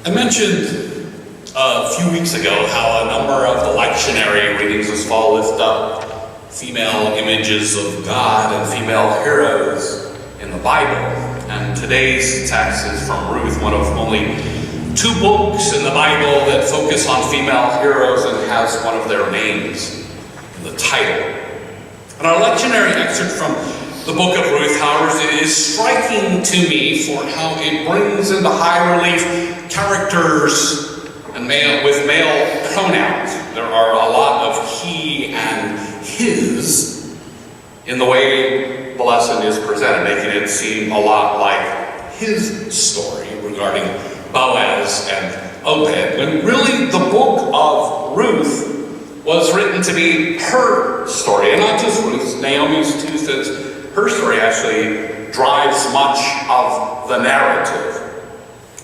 I mentioned a few weeks ago how a number of the lectionary readings this fall lift up female images of God and female heroes in the Bible. And today's text is from Ruth, one of only 2 books in the Bible that focus on female heroes and has one of their names in the title. And our lectionary excerpt from the book of Ruth, however, is striking to me for how it brings into high relief characters and with male pronouns. There are a lot of he and his in the way the lesson is presented, making it seem a lot like his story regarding Boaz and Obed, when really the book of Ruth was written to be her story, and not just Ruth's, Naomi's too, since her story actually drives much of the narrative.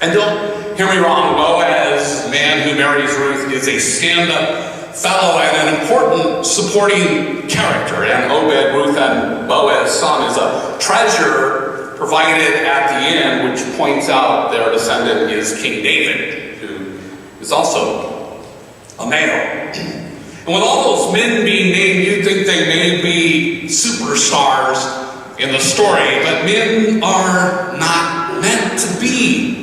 And don't hear me wrong, Boaz, the man who marries Ruth, is a stand-up fellow and an important supporting character. And Obed, Ruth and Boaz's son, is a treasure provided at the end, which points out their descendant is King David, who is also a male. And with all those men being named, you'd think they may be superstars in the story, but men are not meant to be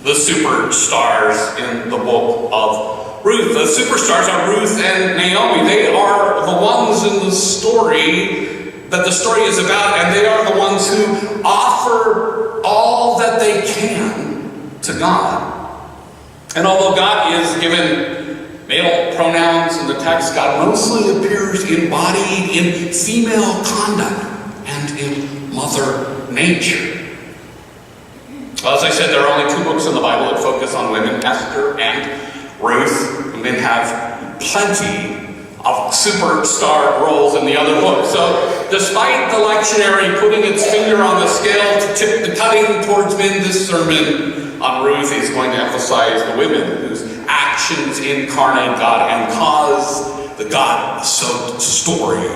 the superstars in the book of Ruth. The superstars are Ruth and Naomi. They are the ones in the story that the story is about, and they are the ones who offer all that they can to God. And although God is given male pronouns in the text, God mostly appears embodied in female conduct and in Mother Nature. Well, as I said, there are only 2 books in the Bible that focus on women, Esther and Ruth. Men have plenty of superstar roles in the other books. So despite the lectionary putting its finger on the scale to tip the cutting towards men, this sermon on Ruth is going to emphasize the women whose actions incarnate God and cause the God-soaked story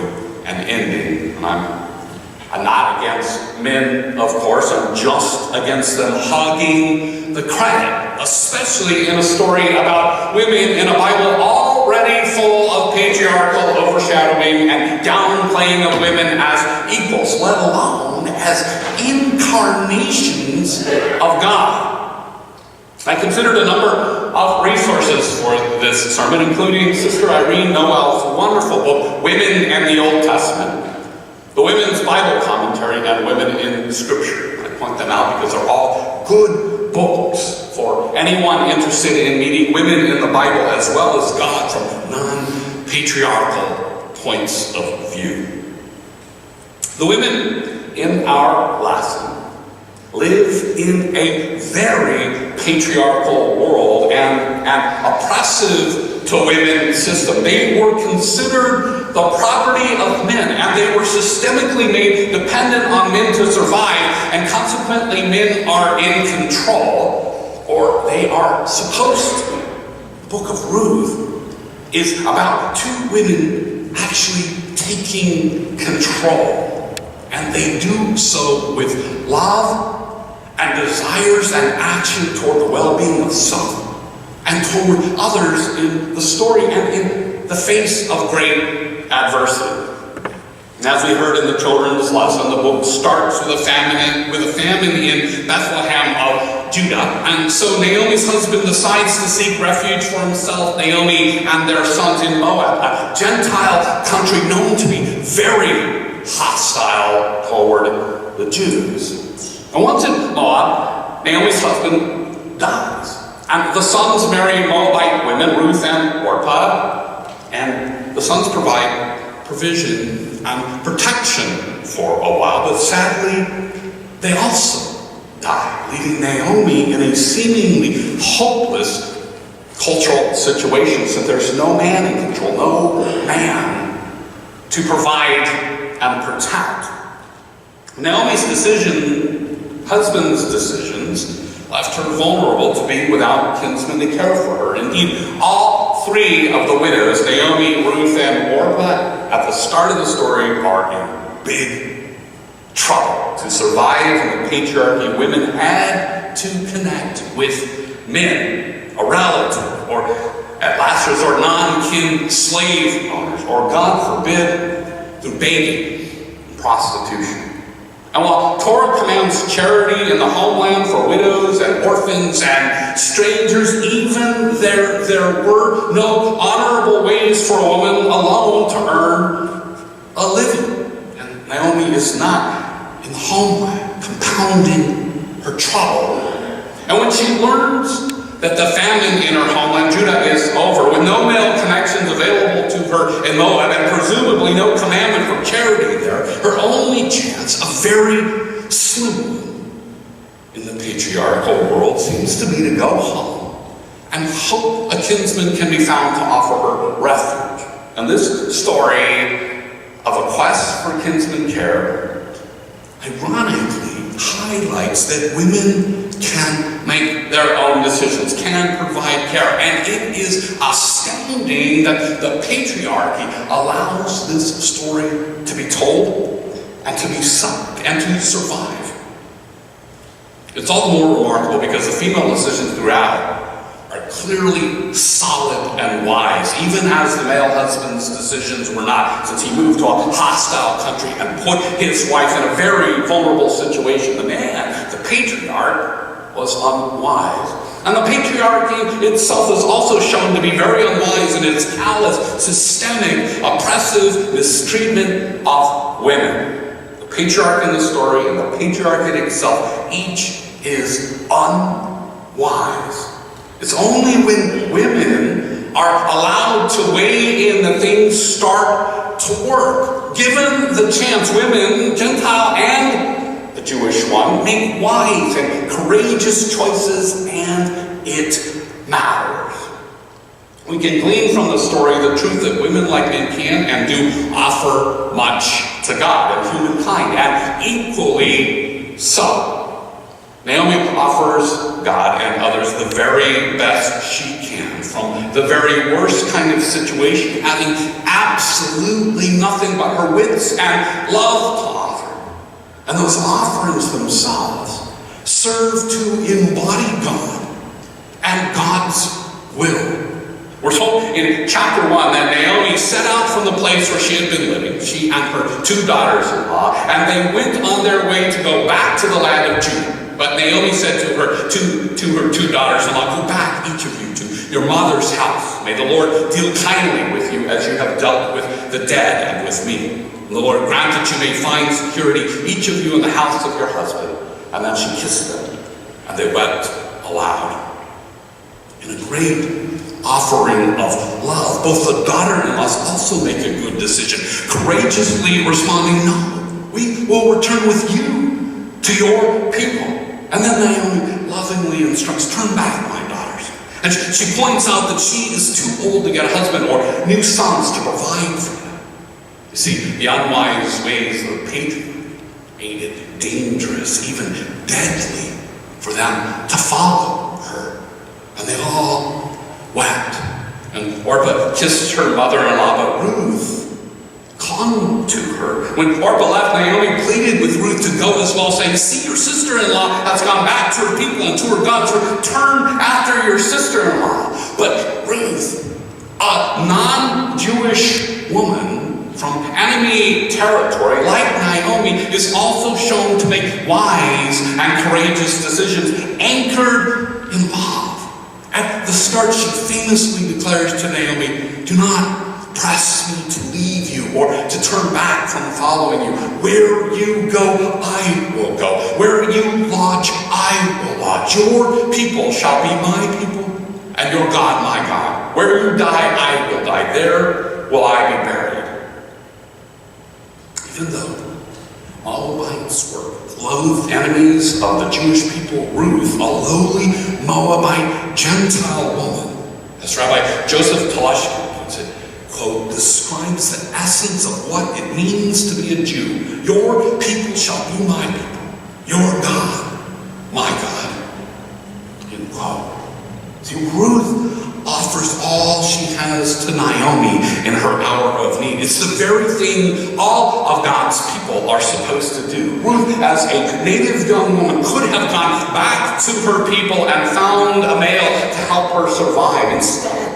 and ending. And I'm not against men, of course. I'm just against them hogging the credit, especially in a story about women in a Bible already full of patriarchal overshadowing and downplaying of women as equals, let alone as incarnations of God. I considered a number of resources for this sermon, including Sister Irene Noel's wonderful book, Women and the Old Testament, the Women's Bible Commentary, and Women in Scripture. I point them out because they're all good books for anyone interested in meeting women in the Bible as well as God from non-patriarchal points of view. The women in our lesson live in a very patriarchal world and an oppressive to women system. They were considered the property of men, and they were systemically made dependent on men to survive, and consequently men are in control, or they are supposed to be. The book of Ruth is about 2 women actually taking control, and they do so with love and desires and action toward the well-being of self and toward others in the story and in the face of great adversity. And as we heard in the children's lesson, the book starts with a famine in Bethlehem of Judah. And so Naomi's husband decides to seek refuge for himself, Naomi, and their sons in Moab, a Gentile country known to be very hostile toward the Jews. And once in Moab, Naomi's husband dies. And the sons marry Moabite women, Ruth and Orpah, and the sons provide provision and protection for a while. But sadly, they also die, leaving Naomi in a seemingly hopeless cultural situation, since there's no man in control, no man to provide and protect. Naomi's husband's decisions left her vulnerable to be without kinsmen to care for her. Indeed, all 3 of the widows, Naomi, Ruth, and Orpah, at the start of the story are in big trouble. To survive in the patriarchy, women had to connect with men, a relative, or at last resort, non-kin slave owners, or God forbid, through begging and prostitution. And while Torah commands charity in the homeland for widows and orphans and strangers, even there were no honorable ways for a woman alone to earn a living. And Naomi is not in the homeland, compounding her trouble. And when she learns that the famine in her homeland, Judah, is over, with no male connections available to her in Moab, and presumably no commandment for charity there, her only chance, a very slim one in the patriarchal world, seems to be to go home and hope a kinsman can be found to offer her refuge. And this story of a quest for kinsman care ironically highlights that women can make their own decisions, can provide care. And it is astounding that the patriarchy allows this story to be told and to be sung and to survive. It's all the more remarkable because the female decisions throughout are clearly solid and wise, even as the male husband's decisions were not, since he moved to a hostile country and put his wife in a very vulnerable situation. The man, the patriarch, was unwise. And the patriarchy itself is also shown to be very unwise in its callous, systemic, oppressive mistreatment of women. The patriarch in the story and the patriarchate itself, each is unwise. It's only when women are allowed to weigh in that things start to work. Given the chance, women, Gentile and the Jewish one, make wise and courageous choices, and it matters. We can glean from the story the truth that women like men can and do offer much to God and humankind, and equally so. Naomi offers God and others the very best she can from the very worst kind of situation, having absolutely nothing but her wits and love to offer. And those offerings themselves serve to embody God and God's will. We're told in chapter 1 that Naomi set out from the place where she had been living, she and her two daughters-in-law, and they went on their way to go back to the land of Judah. But Naomi said to her two daughters-in-law, "Go back, each of you, to your mother's house. May the Lord deal kindly with you as you have dealt with the dead and with me. And the Lord grant that you may find security, each of you in the house of your husband." And then she kissed them, and they wept aloud. In a great offering of love, both the daughter-in-laws also make a good decision, courageously responding, "No, we will return with you to your people." And then Naomi lovingly instructs, "Turn back, my daughters." And she points out that she is too old to get a husband or new sons to provide for them. You see, the unwise ways of the patriarch made it dangerous, even deadly, for them to follow her. And they all wept. And Orpah kissed her mother-in-law, but Ruth clung to her. When Orpah left, Naomi pleaded with Ruth to go as well, saying, "See, your sister-in-law has gone back to her people and to her gods. Return after your sister-in-law." But Ruth, a non-Jewish woman from enemy territory, like Naomi, is also shown to make wise and courageous decisions anchored in love. At the start, she famously declares to Naomi, "Do not press me to leave you or to turn back from following you. Where you go, I will go. Where you lodge, I will lodge. Your people shall be my people, and your God my God. Where you die, I will die. There will I be buried." Even though Moabites were loathed enemies of the Jewish people, Ruth, a lowly Moabite Gentile woman, as Rabbi Joseph Talashkin puts it, quote, describes the essence of what it means to be a Jew. Your people shall be my people. Your God, my God. End quote. See, Ruth offers all she has to Naomi in her hour of need. It's the very thing all of God's people are supposed to do. Ruth, as a native young woman, could have gone back to her people and found a male to help her survive. Instead,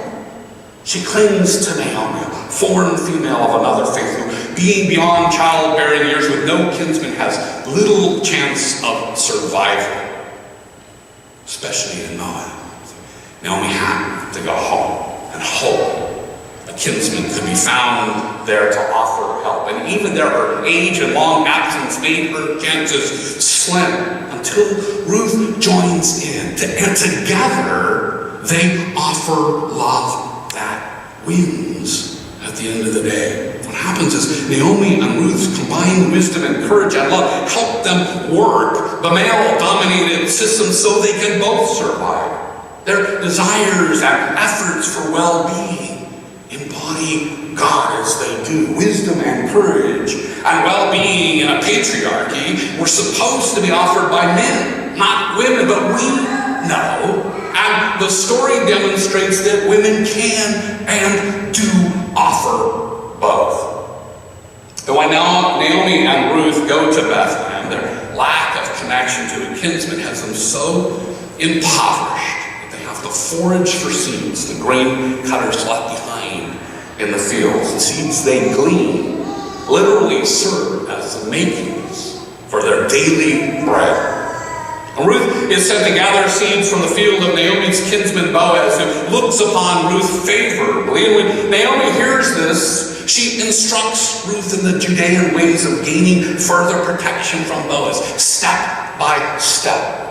she clings to Naomi, a foreign female of another faith, who, being beyond childbearing years with no kinsman, has little chance of survival, especially in Moab. Naomi had to go home and hope a kinsman could be found there to offer help. And even there, her age and long absence made her chances slim until Ruth joins in. And together, they offer love that wins at the end of the day. What happens is Naomi and Ruth's combined wisdom and courage and love help them work the male-dominated system so they can both survive. Their desires and efforts for well-being embody God as they do. Wisdom and courage and well-being in a patriarchy were supposed to be offered by men, not women, but we know, and the story demonstrates that women can and do offer both. Though Naomi and Ruth go to Bethlehem, their lack of connection to a kinsman has them so impoverished to forage for seeds the grain cutters left behind in the fields. The seeds they glean literally serve as the makings for their daily bread. And Ruth is sent to gather seeds from the field of Naomi's kinsman Boaz, who looks upon Ruth favorably. And when Naomi hears this, she instructs Ruth in the Judean ways of gaining further protection from Boaz, step by step.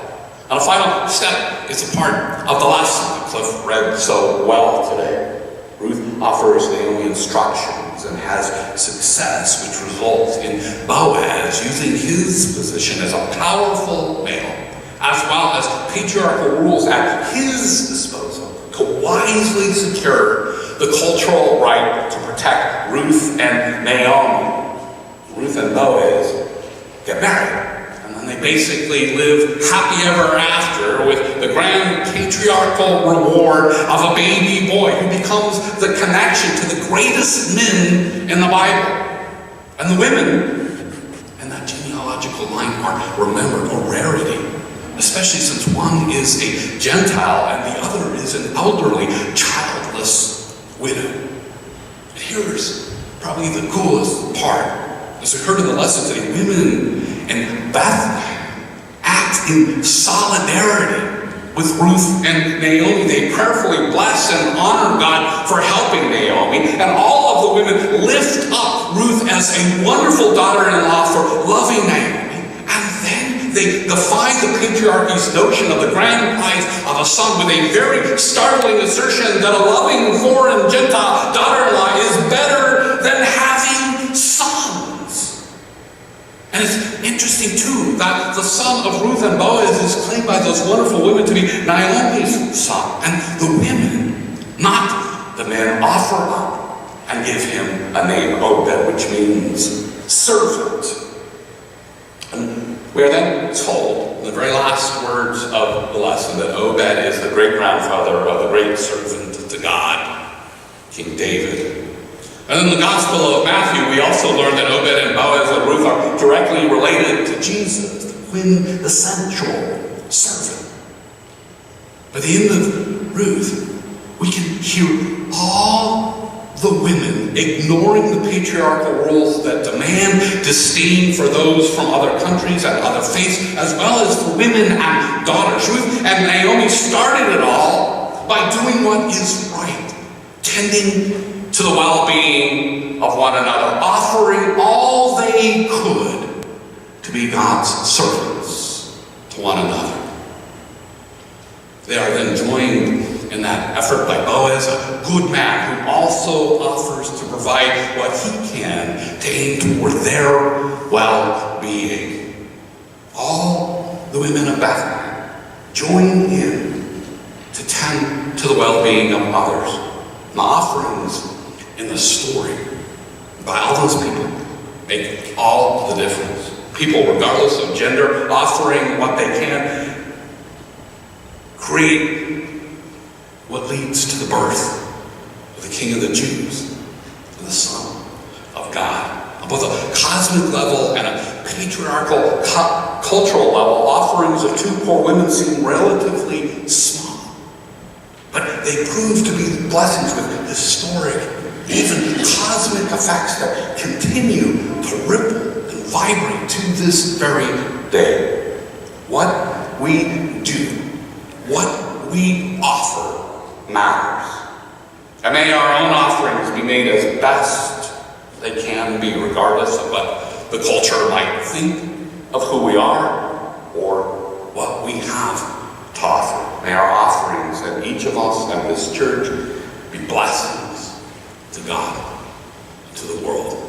And the final step is a part of the lesson that Cliff read so well today. Ruth offers Naomi instructions and has success, which results in Boaz using his position as a powerful male, as well as patriarchal rules at his disposal, to wisely secure the cultural right to protect Ruth and Naomi. Ruth and Boaz get married. They basically live happy ever after with the grand patriarchal reward of a baby boy who becomes the connection to the greatest men in the Bible. And the women in that genealogical line are remembered, a rarity, especially since one is a Gentile and the other is an elderly, childless widow. And here's probably the coolest part. As we heard in the lesson today, women in Bethlehem act in solidarity with Ruth and Naomi. They prayerfully bless and honor God for helping Naomi. And all of the women lift up Ruth as a wonderful daughter-in-law for loving Naomi. And then they defy the patriarchy's notion of the grand prize of a son with a very startling assertion that a loving foreign Gentile daughter-in-law is better than having sons. And it's interesting, too, that the son of Ruth and Boaz is claimed by those wonderful women to be Naomi's son. And the women, not the men, offer up and give him a name, Obed, which means servant. And we are then told, in the very last words of the lesson, that Obed is the great-grandfather of the great servant to God, King David. And in the Gospel of Matthew, we also learn that Obed and Boaz and Ruth are directly related to Jesus, the quintessential servant. By the end of Ruth, we can hear all the women ignoring the patriarchal rules that demand disdain for those from other countries and other faiths, as well as for women and daughters. Ruth and Naomi started it all by doing what is right, tending to the well-being of one another, offering all they could to be God's servants to one another. They are then joined in that effort by Boaz, a good man who also offers to provide what he can to aim toward their well-being. All the women of Bethlehem join in to tend to the well-being of others. The offerings in the story by all those people make all the difference. People, regardless of gender, offering what they can, create what leads to the birth of the King of the Jews, and the Son of God. Both a cosmic level and a patriarchal cultural level, offerings of two poor women seem relatively small. But they prove to be blessings with historic, even cosmic effects that continue to ripple and vibrate to this very day. What we do, what we offer, matters. And may our own offerings be made as best they can be, regardless of what the culture might think of who we are or what we have to offer. May our offerings and each of us and this church be blessings to God, to the world.